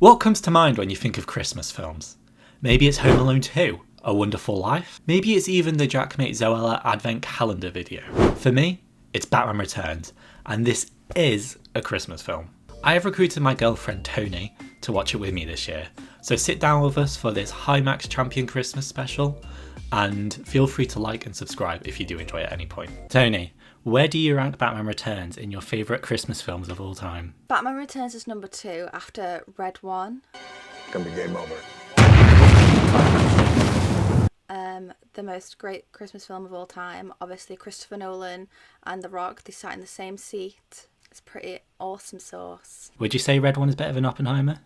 What comes to mind when you think of Christmas films? Maybe it's Home Alone 2, A Wonderful Life? Maybe it's even the Jackmate Zoella Advent Calendar video. For me, it's Batman Returns, and this is a Christmas film. I have recruited my girlfriend Tony to watch it with me this year, so sit down with us for this Climax Champion Christmas special, and feel free to like and subscribe if you do enjoy at any point. Tony, where do you rank Batman Returns in your favourite Christmas films of all time? Batman Returns is number 2 after Red 1. Gonna be game over. The most great Christmas film of all time, obviously Christopher Nolan and The Rock, they sat in the same seat. It's pretty awesome sauce. Would you say Red 1 is better than Oppenheimer?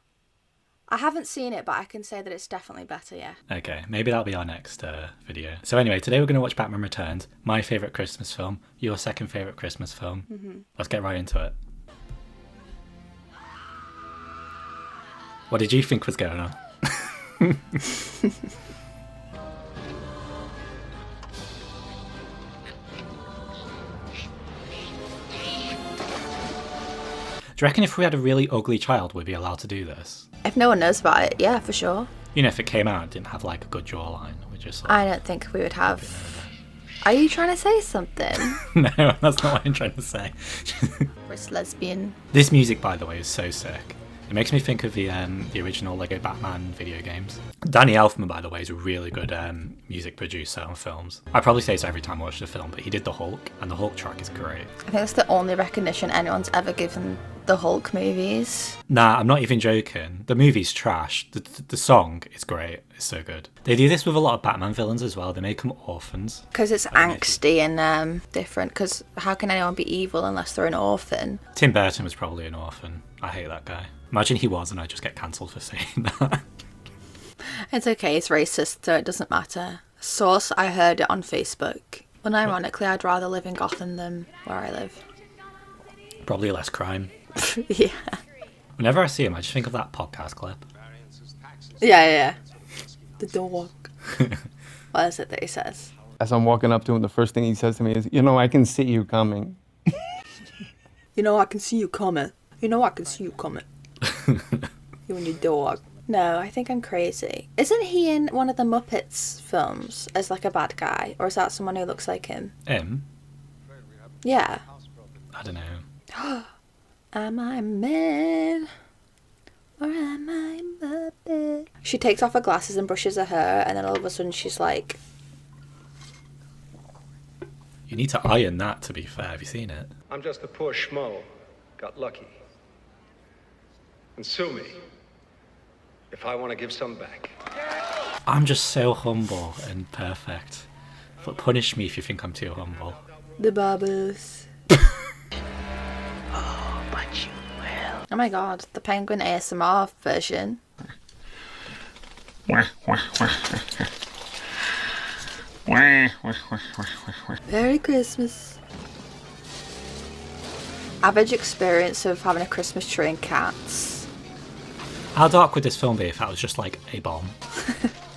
I haven't seen it, but I can say that it's definitely better, yeah. Okay, maybe that'll be our next video. So anyway, today we're going to watch Batman Returns, my favourite Christmas film, your second favourite Christmas film. Mm-hmm. Let's get right into it. What did you think was going on? Do you reckon if we had a really ugly child, we'd be allowed to do this? If no one knows about it, yeah, for sure. You know, if it came out and didn't have like a good jawline, we just like... I don't think we would have... Are you trying to say something? No, that's not what I'm trying to say. It's lesbian. This music, by the way, is so sick. It makes me think of the original Lego Batman video games. Danny Elfman, by the way, is a really good music producer on films. I probably say this every time I watch the film, but he did the Hulk, and the Hulk track is great. I think that's the only recognition anyone's ever given the Hulk movies. Nah, I'm not even joking. The movie's trash. The song is great. It's so good. They do this with a lot of Batman villains as well. They make them orphans. Because it's angsty and different. Because how can anyone be evil unless they're an orphan? Tim Burton was probably an orphan. I hate that guy. Imagine he was and I just get cancelled for saying that. It's okay, it's racist, so it doesn't matter. Source, I heard it on Facebook. Unironically, I'd rather live in Gotham than where I live. Probably less crime. Yeah. Whenever I see him, I just think of that podcast clip. Yeah. The dog. What is it that he says? As I'm walking up to him, the first thing he says to me is, "You know, I can see you coming." You know, I can see you coming. You know, I can see you coming. You and your dog. No, I think I'm crazy. Isn't he in one of the Muppets films as like a bad guy? Or is that someone who looks like him? Him? Yeah. I don't know. Am I man? Or am I a Muppet? She takes off her glasses and brushes her hair, and then all of a sudden she's like... You need to iron that, to be fair. Have you seen it? I'm just a poor schmo. Got lucky. And sue me if I want to give some back. I'm just so humble and perfect. But punish me if you think I'm too humble. The bubbles. Oh, but you will. Oh my god, the Penguin ASMR version. Merry Christmas. Average experience of having a Christmas tree and cats. How dark would this film be if that was just like a bomb?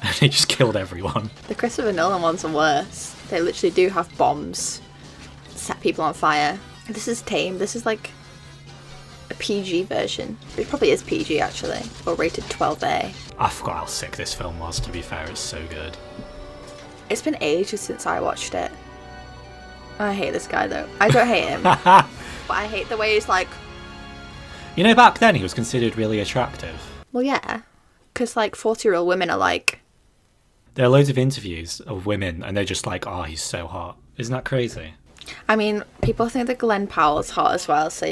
And they just killed everyone. The Christopher Nolan ones are worse. They literally do have bombs. Set people on fire. This is tame. This is like a PG version. It probably is PG actually. Or rated 12A. I forgot how sick this film was, to be fair. It's so good. It's been ages since I watched it. I hate this guy though. I don't hate him. But I hate the way he's like... You know, back then he was considered really attractive. Well, yeah. Because, like, 40-year-old women are like... There are loads of interviews of women, and they're just like, oh, he's so hot. Isn't that crazy? I mean, people think that Glenn Powell's hot as well, so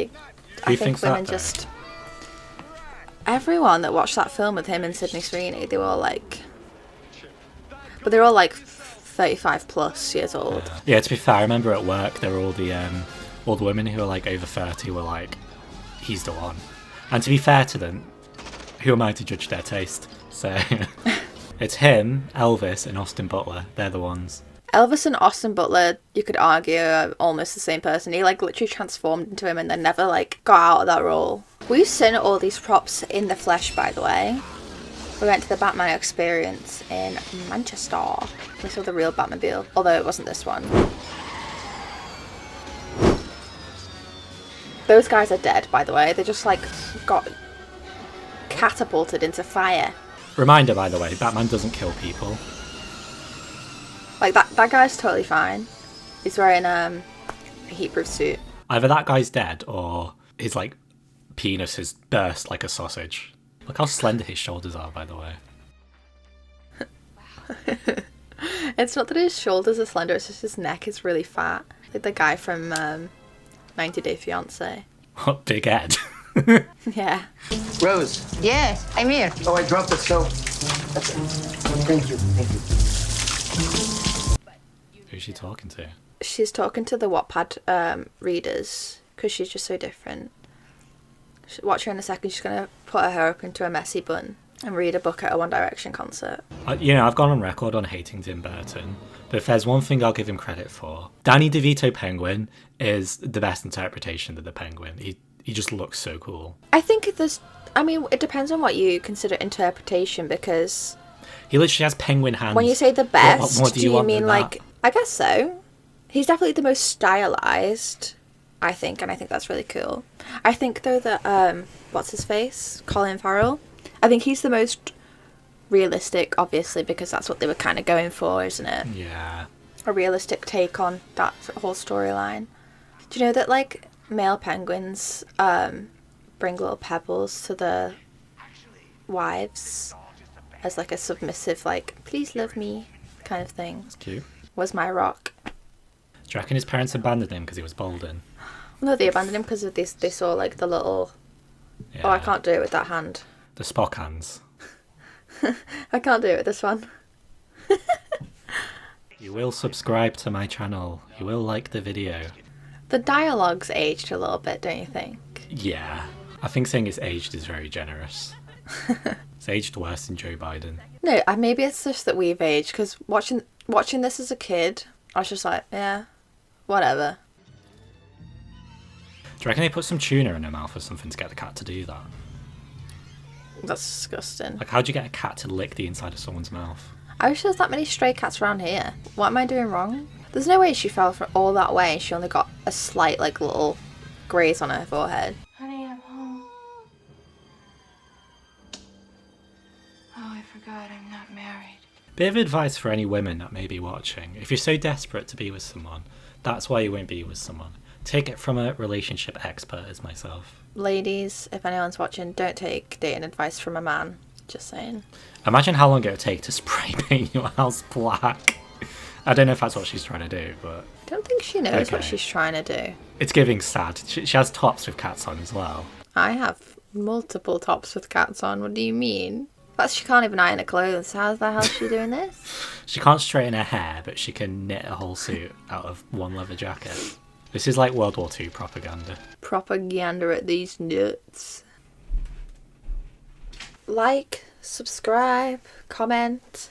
I think women that, just... Everyone that watched that film with him and Sydney Sweeney, they were all like... But they're all like 35 plus years old. Yeah, to be fair, I remember at work, there were all the women who were like over 30 were like, he's the one. And to be fair to them, who am I to judge their taste? So it's him, Elvis, and Austin Butler. They're the ones. Elvis and Austin Butler, you could argue, are almost the same person. He like literally transformed into him and then never like got out of that role. We've seen all these props in the flesh, by the way. We went to the Batman Experience in Manchester. We saw the real Batmobile, although it wasn't this one. Those guys are dead, by the way. They just like got catapulted into fire. Reminder, by the way, Batman doesn't kill people. Like, that guy's totally fine. He's wearing a heatproof suit. Either that guy's dead or his, like, penis has burst like a sausage. Look how slender his shoulders are, by the way. It's not that his shoulders are slender, it's just his neck is really fat. Like the guy from 90 Day Fiancé. What, Big Ed? Yeah. Rose. Yes, I'm here. Oh, I dropped it, so. Thank you. Who's she talking to? She's talking to the Wattpad readers because she's just so different. Watch her in a second. She's going to put her hair up into a messy bun and read a book at a One Direction concert. You know, I've gone on record on hating Tim Burton, but if there's one thing I'll give him credit for, Danny DeVito Penguin is the best interpretation of the Penguin. He just looks so cool. I think it depends on what you consider interpretation, because He literally has penguin hands. when you say the best, what do you want mean than like... that? I guess so. He's definitely the most stylized, I think, and I think that's really cool. I think, though, that, what's his face? Colin Farrell? I think he's the most realistic, obviously, because that's what they were kind of going for, isn't it? Yeah. A realistic take on that whole storyline. Do you know that, like, male penguins bring little pebbles to the wives as, like, a submissive, like, please love me kind of thing? That's cute. Was my rock. Do you reckon his parents abandoned him because he was balding? No, they abandoned him because they saw, like, the little... Yeah. Oh, I can't do it with that hand. The Spock hands. I can't do it with this one. You will subscribe to my channel. You will like the video. The dialogue's aged a little bit, don't you think? Yeah. I think saying it's aged is very generous. It's aged worse than Joe Biden. No, maybe it's just that we've aged, because watching this as a kid, I was just like, yeah, whatever. Do you reckon they put some tuna in her mouth or something to get the cat to do that? That's disgusting. Like, how'd you get a cat to lick the inside of someone's mouth? I wish there was that many stray cats around here. What am I doing wrong? There's no way she fell from all that way and she only got a slight, like, little graze on her forehead. Honey, I'm home. Oh, I forgot I'm not married. Bit of advice for any women that may be watching. If you're so desperate to be with someone, that's why you won't be with someone. Take it from a relationship expert as myself. Ladies, if anyone's watching, don't take dating advice from a man. Just saying. Imagine how long it would take to spray paint your house black. I don't know if that's what she's trying to do, but... I don't think she knows what Okay. she's trying to do. It's giving sad. She has tops with cats on as well. I have multiple tops with cats on. What do you mean? That's she can't even iron her clothes. How the hell is she doing this? She can't straighten her hair, but she can knit a whole suit out of one leather jacket. This is like World War II propaganda. Propaganda at these nuts. Like, subscribe, comment.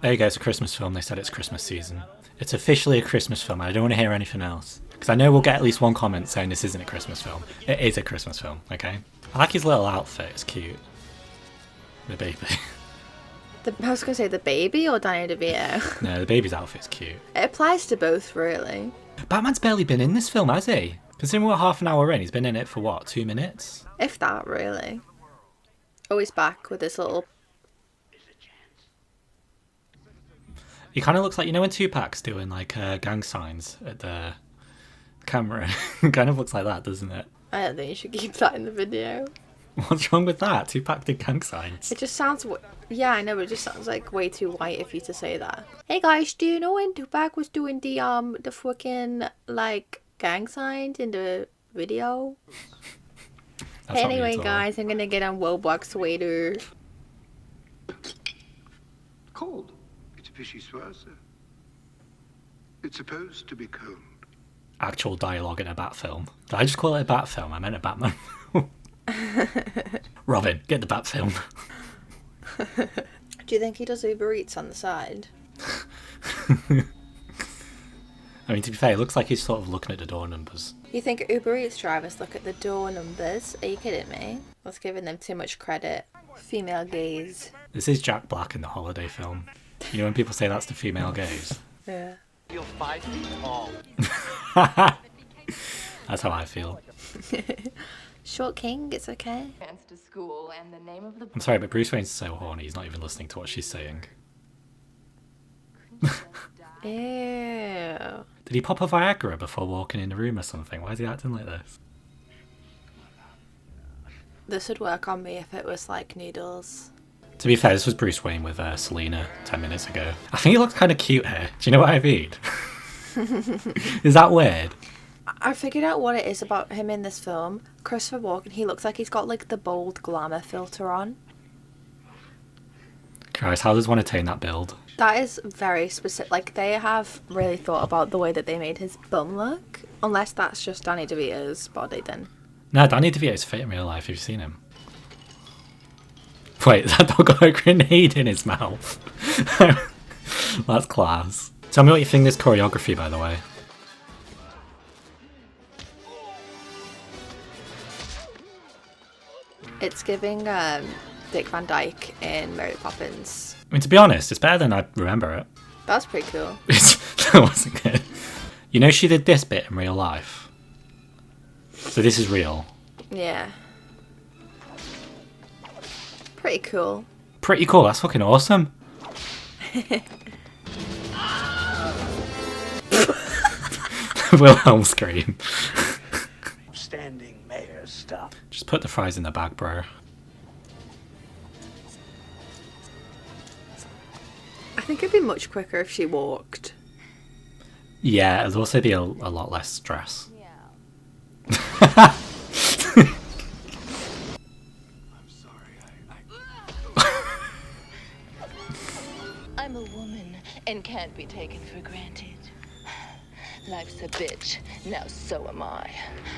There you go, it's a Christmas film. They said it's Christmas season. It's officially a Christmas film. I don't want to hear anything else. Because I know we'll get at least one comment saying this isn't a Christmas film. It is a Christmas film, okay? I like his little outfit. It's cute. The baby. I was going to say the baby or Danny DeVito. No, the baby's outfit's cute. It applies to both, really. Batman's barely been in this film, has he? Considering we're half an hour in, he's been in it for what, 2 minutes? If that, really. Oh, he's back with this little... He kind of looks like, you know when Tupac's doing like gang signs at the camera? Kind of looks like that, doesn't it? I don't think you should keep that in the video. What's wrong with that? Tupac did gang signs. It just sounds... Yeah, I know, but it just sounds like way too white if you to say that. Hey guys, do you know when Tupac was doing the fucking, like, gang signs in the video? That's not me Anyway, at all. guys, I'm gonna get on Roblox later. Cold. It's vice-versa. It's supposed to be cold. Actual dialogue in a Bat film. Did I just call it a Bat film? I meant a Batman. Robin, get the Bat film. Do you think he does Uber Eats on the side? I mean, to be fair, it looks like he's sort of looking at the door numbers. You think Uber Eats drivers look at the door numbers? Are you kidding me? That's giving them too much credit. Female gaze. This is Jack Black in the holiday film. You know when people say that's the female gaze? Yeah. Feel 5 feet tall. That's how I feel. Short King, it's okay. To school, and the name of the I'm sorry, but Bruce Wayne's so horny, he's not even listening to what she's saying. Ew. Did he pop a Viagra before walking in the room or something? Why is he acting like this? This would work on me if it was like noodles. To be fair, this was Bruce Wayne with Selena 10 minutes ago. I think he looks kind of cute here. Do you know what I mean? Is that weird? I figured out what it is about him in this film. Christopher Walken, he looks like he's got like the bold glamour filter on. Christ, how does one attain that build? That is very specific. Like, they have really thought about the way that they made his bum look. Unless that's just Danny DeVito's body then. No, Danny DeVito's fit in real life. Have you seen him? Wait, that dog got a grenade in his mouth. That's class. Tell me what you think of this choreography, by the way. It's giving Dick Van Dyke in Mary Poppins. I mean, to be honest, it's better than I remember it. That's pretty cool. That wasn't good. You know, she did this bit in real life. So this is real. Yeah. Pretty cool. Pretty cool. That's fucking awesome. Wilhelm scream. Standing mayor stuff. Just put the fries in the bag, bro. I think it'd be much quicker if she walked. Yeah, it'd also be a lot less stress. I'm sorry, I'm a woman and can't be taken for granted. Life's a bitch. Now so am I.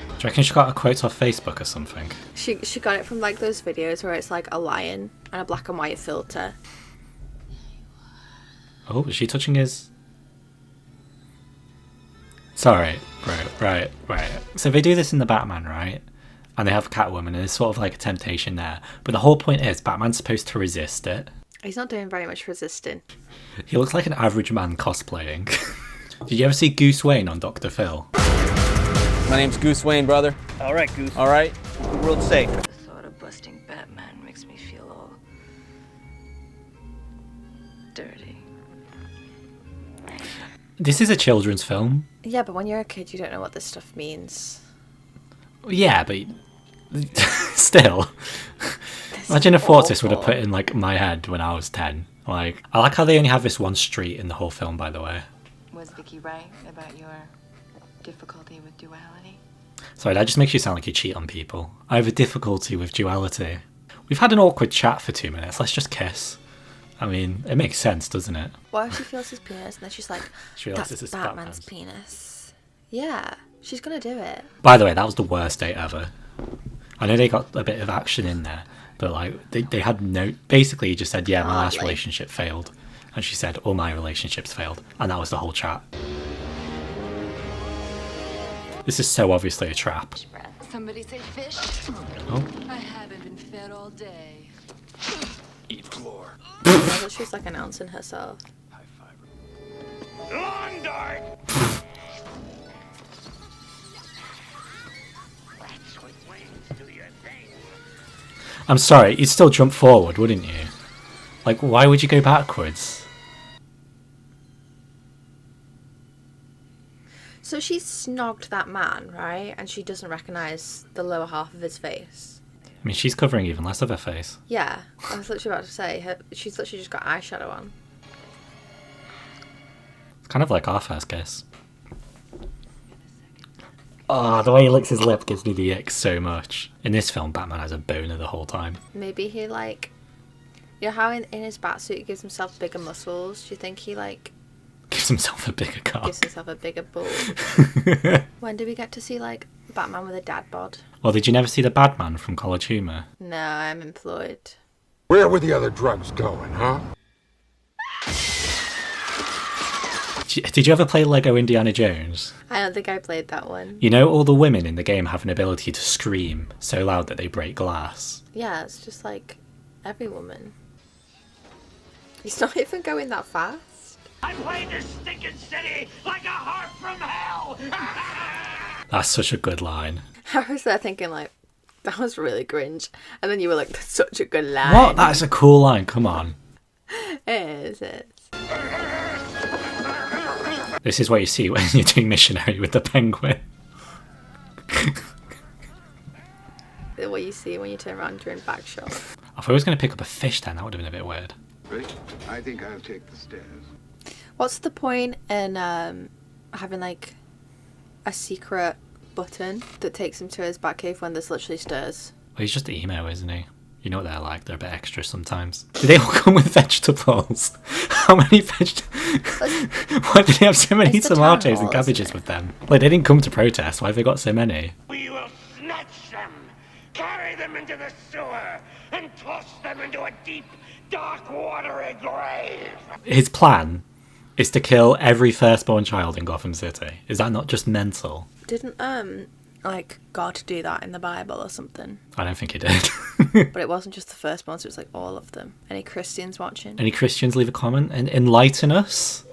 Do you reckon she got a quote off Facebook or something? She got it from like those videos where it's like a lion and a black and white filter. Oh, is she touching his... Sorry, right. So they do this in the Batman, right? And they have Catwoman, and there's sort of like a temptation there. But the whole point is, Batman's supposed to resist it. He's not doing very much resisting. He looks like an average man cosplaying. Did you ever see Goose Wayne on Dr. Phil? My name's Goose Wayne, brother. All right, Goose. All right? The world's safe. The thought of busting Batman makes me feel all dirty. This is a children's film. Yeah, but when you're a kid, you don't know what this stuff means. Yeah, but still. Imagine if Fortis would have put in like my head when I was 10. Like, I like how they only have this one street in the whole film, by the way. Was Vicky right about your difficulty with duality? Sorry, that just makes you sound like you cheat on people. I have a difficulty with duality. We've had an awkward chat for 2 minutes. Let's just kiss. I mean, it makes sense, doesn't it? What if she feels his penis and then she's like, She realizes that's it's Batman's penis. Yeah, she's gonna do it. By the way, that was the worst date ever. I know they got a bit of action in there, but like they had no... Basically, he just said, yeah, my last relationship failed. And she said, all my relationships failed. And that was the whole chat. This is so obviously a trap. Somebody say fish? Oh. I haven't been fed all day. Eat floor. I thought she was like announcing herself. High fiber. Lawn dart! Rats with wings, do your thing. I'm sorry, you'd still jump forward, wouldn't you? Like, why would you go backwards? So she snogged that man, right? And she doesn't recognise the lower half of his face. I mean, she's covering even less of her face. Yeah, I was literally about to say, she's literally just got eyeshadow on. It's kind of like our first kiss. Oh, the way he licks his lip gives me the ick so much. In this film, Batman has a boner the whole time. Maybe he like... You know how in his batsuit he gives himself bigger muscles? Do you think he like... Gives himself a bigger cock. Gives himself a bigger bulge? When do we get to see like Batman with a dad bod? Well, did you never see the Badman from College Humor? No, I'm employed. Where were the other drugs going, huh? Did you ever play Lego Indiana Jones? I don't think I played that one. You know all the women in the game have an ability to scream so loud that they break glass? Yeah, it's just like every woman. He's not even going that fast. I played this stinking city like a harp from hell! That's such a good line. I was there thinking, like, that was really cringe. And then you were like, that's such a good line. What? That is a cool line, come on. It is. This is what you see when you're doing Missionary with the penguin. What you see when you turn around during back shot. I thought I was going to pick up a fish then, that would have been a bit weird. Ready? I think I'll take the stairs. What's the point in having like a secret button that takes him to his Batcave when there's literally stairs? Well, he's just emo, isn't he? You know what they're like, they're a bit extra sometimes. Do they all come with vegetables? How many vegetables? Why do they have so many It's the tomatoes town and hall, cabbages isn't it? with them? Like, they didn't come to protest, why have they got so many? We will snatch them, carry them into the sewer, and toss them into a deep, dark, watery grave. His plan is to kill every firstborn child in Gotham City. Is that not just mental? Didn't like God do that in the Bible or something? I don't think he did. But it wasn't just the firstborn, so it was like all of them. Any Christians watching? Any Christians, leave a comment and enlighten us?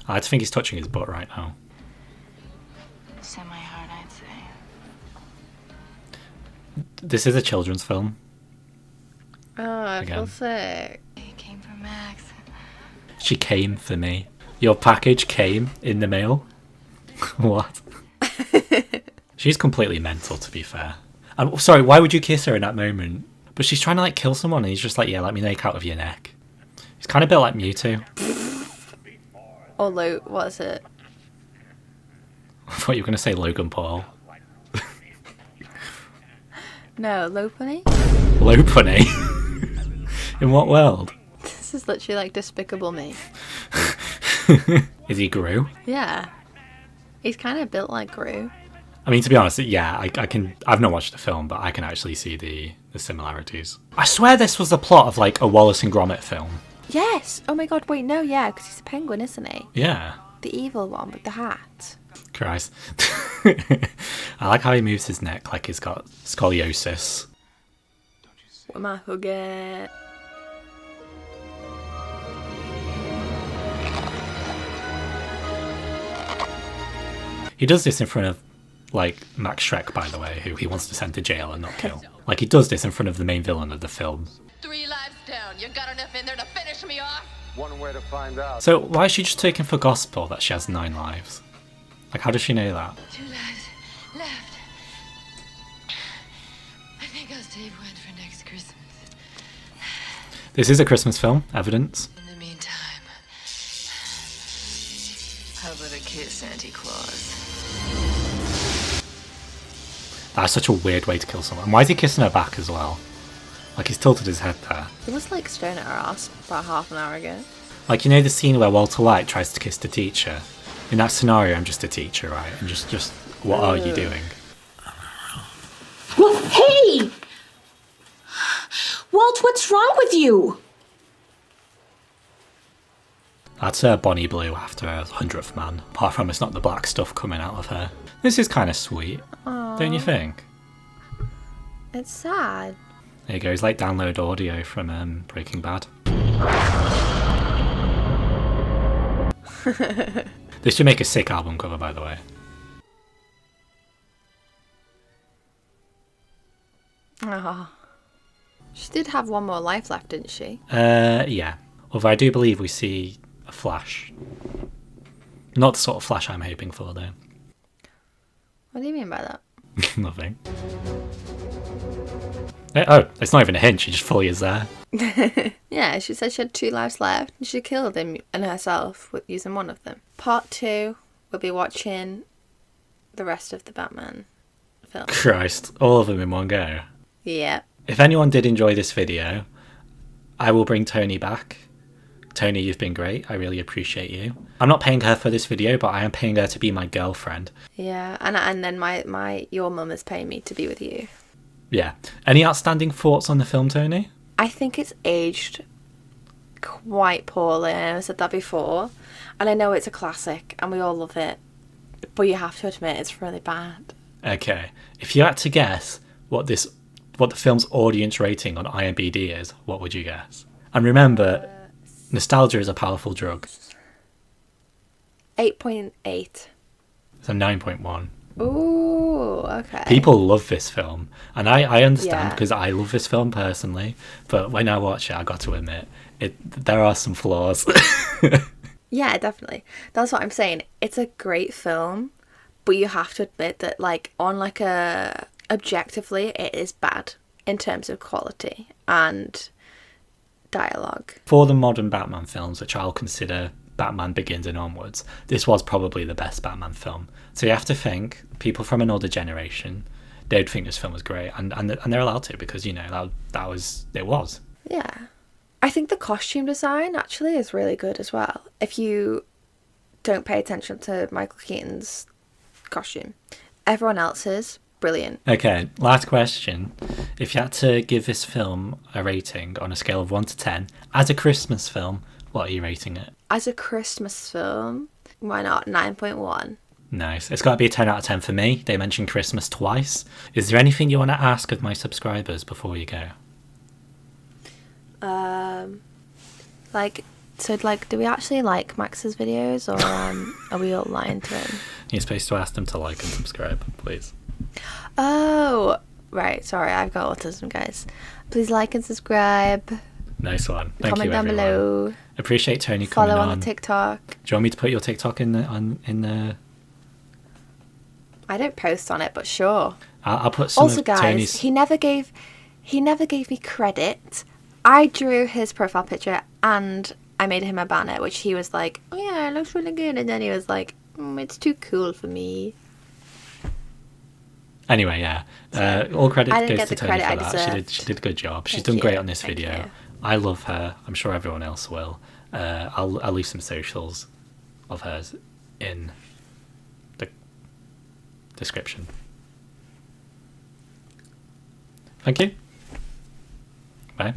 I think he's touching his butt right now. Semi-hard, I'd say. This is a children's film. Oh, I Again. feel sick. It came from Max. She came for me. Your package came in the mail. What? She's completely mental, to be fair. I'm sorry, why would you kiss her in that moment? But she's trying to like kill someone and he's just like, yeah, let me make out of your neck. He's kind of a bit like Mewtwo. Although, what is it? I thought you were going to say Logan Paul. No, Lopunny? Lopunny? In what world? This is literally like Despicable Me. Is he Gru? Yeah. He's kind of built like Gru. I mean, to be honest, yeah, I can. I've not watched the film, but I can actually see the similarities. I swear this was the plot of like a Wallace and Gromit film. Yes! Oh my god, wait, no, yeah, because he's a penguin, isn't he? Yeah. The evil one with the hat. Christ. I like how he moves his neck like he's got scoliosis. With my hugger. He does this in front of, like, Max Shrek, by the way, who he wants to send to jail and not kill. Like, he does this in front of the main villain of the film. 3 lives down. You got enough in there to finish me off? One way to find out. So, why is she just taking for gospel that she has 9 lives? Like, how does she know that? 2 lives left. I think I'll save one for next Christmas. This is a Christmas film, evidence. In the meantime, how about a kiss, Santa Claus? That's such a weird way to kill someone. Why is he kissing her back as well? Like, he's tilted his head there. He was like staring at her ass about half an hour ago. Like, you know the scene where Walter White tries to kiss the teacher? In that scenario, I'm just a teacher, right? And just what are you doing? Well, hey! Walt, what's wrong with you? That's Bonnie Blue after her 100th man. Apart from it's not the black stuff coming out of her. This is kind of sweet, don't you think? It's sad. There you go, it's like download audio from Breaking Bad. This should make a sick album cover, by the way. Oh. She did have one more life left, didn't she? Yeah. Although I do believe we see a flash. Not the sort of flash I'm hoping for, though. What do you mean by that? Nothing. Oh, it's not even a hint, she just fully is there. Yeah, she said she had 2 lives left and she killed him and herself with using one of them. Part 2, we'll be watching the rest of the Batman film. Christ, all of them in one go. Yeah. If anyone did enjoy this video, I will bring Tony back. Tony, you've been great. I really appreciate you. I'm not paying her for this video, but I am paying her to be my girlfriend. Yeah, and then your mum is paying me to be with you. Yeah. Any outstanding thoughts on the film, Tony? I think it's aged quite poorly. I said that before. And I know it's a classic and we all love it. But you have to admit it's really bad. Okay. If you had to guess what the film's audience rating on IMDb is, what would you guess? And remember, Nostalgia is a powerful drug. 8.8. So 9.1. Ooh, okay. People love this film, and I understand Yeah. because I love this film personally. But when I watch it, I got to admit there are some flaws. Yeah, definitely. That's what I'm saying. It's a great film, but you have to admit that, like, on like a objectively, it is bad in terms of quality and dialogue. For the modern Batman films, which I'll consider Batman Begins and onwards, this was probably the best Batman film. So you have to think people from an older generation, they'd think this film was great, and they're allowed to, because that was it was. Yeah. I think the costume design actually is really good as well. If you don't pay attention to Michael Keaton's costume, everyone else's brilliant. Okay, last question. If you had to give this film a rating on a scale of 1 to 10, as a Christmas film, what are you rating it? As a Christmas film, why not 9.1? Nice. It's got to be a 10 out of 10 for me. They mentioned Christmas twice. Is there anything you want to ask of my subscribers before you go? Do we actually like Max's videos, or are we all lying to him? You're supposed to ask them to like and subscribe, please. Oh, right. Sorry, I've got autism, guys. Please like and subscribe. Nice one. Thank Comment you, down everyone. below. Appreciate Tony coming Follow on. on the TikTok. Do you want me to put your TikTok in the? I don't post on it, but sure. I'll put some Also, of guys, Tony's. he never gave me credit. I drew his profile picture and I made him a banner, which he was like, "Oh yeah, it looks really good," and then he was like, "It's too cool for me." Anyway, yeah. All credit I didn't goes get to the Tony credit I for that. deserved. She did a good job. She's Thank done you. great on this Thank video. you. I love her. I'm sure everyone else will. I'll leave some socials of hers in the description. Thank you. Bye.